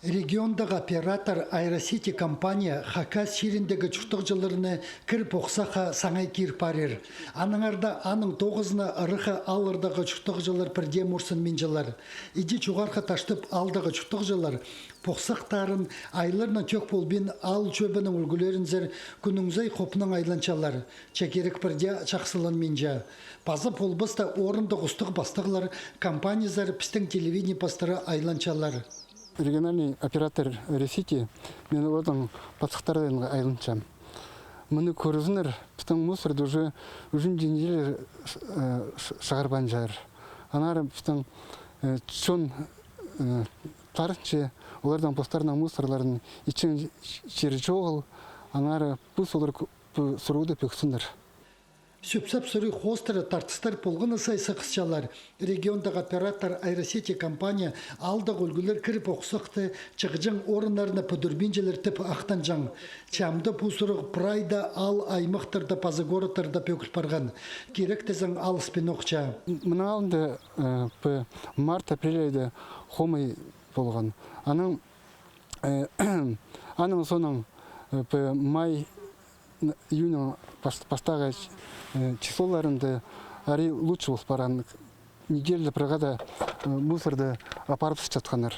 Региондағы оператор Аэросити компания Хакас шеріндегі чұртық жылырыны кіріп оқсаға саңай кир парер. Аныңарда аның тоғызына ырыға алырдағы чұртық жылыр бірде мұрсын мен жылар. Иди чуғарға таштып алдағы чұртық жылар поқсақтарын айларына тек болбен ал чөбінің үлгілерін зір күніңзай қопының айланчалар. Чекерік бірде чақсылын менжа. Пазы полбыста орынды ғыстық бастығылар компаниязар пістің телевидение пастыры айланчалар. Региональный оператор Ресити мен олардың патсықтардан айланчам. Мұны көрізінер, пістің мусорды уже недели шығарбан жар. Анары пістің чон тарынче олардан постарына мусорларын için жері жоғыл, анары бұл солар сұруды пөксіндір. Сөпсап сұры хостыры тартыстар полғыны сайсы қысчалар. Региондағы оператор Аэросити компания алдық үлгілер кіріп оқсақты чығыжың орынларына пөдірбенжелер тіп ақтан жаң. Чамды пұсырық прайда ал аймақтарда пазагораттарда пөкіл барған. Керек тезің алыспен оқча. Мұна алынды март-апрель айды хомай болған. Аның соның май июня постагать числоларында ари лучше баран неделя прогада мусорды апарып жатқандар.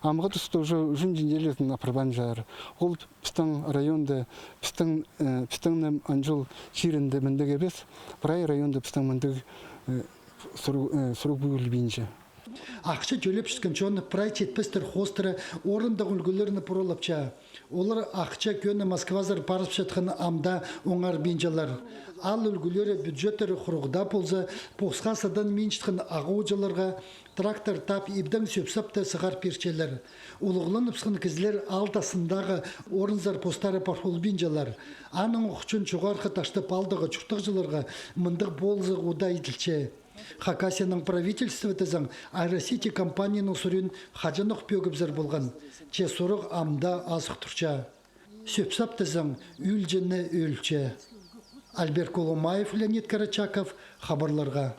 Амға түсті уже неделетін апарбан жар. Ол пістің районда пістіңнің анжыл ширінде міндігі бес, бірай районда пістің міндігі сұру бұйыл бейінше. Ақша төлеп шыққан жоны прай четпестер хостыры орындық үлгілеріні бұрылапча. Олар ақша көні Москвазар парып жатқан амда оңар бенжалар. Ал үлгілері бюджеттері құрғыда болса, поқсқа садан мен шыққан ағуыжаларға трактор тап ебдің сөпсапты сығар перчелер. Олығылын ұпсқын кізлер алтасындағы орынзар постары пархол бенжалар. Аның ұқчын чуғарқы ташты палдығы чұртық жыларға мындық болзы ұда етілче. Хакасияның правительстві тізің Аэросити компанияның сүрін хажанық пөгіпзір болған. Че сұрық амда азық тұрча. Сөпсап тізің үлжіні өлче. Альберт Коломаев, Леонид Карачаков, хабарларға.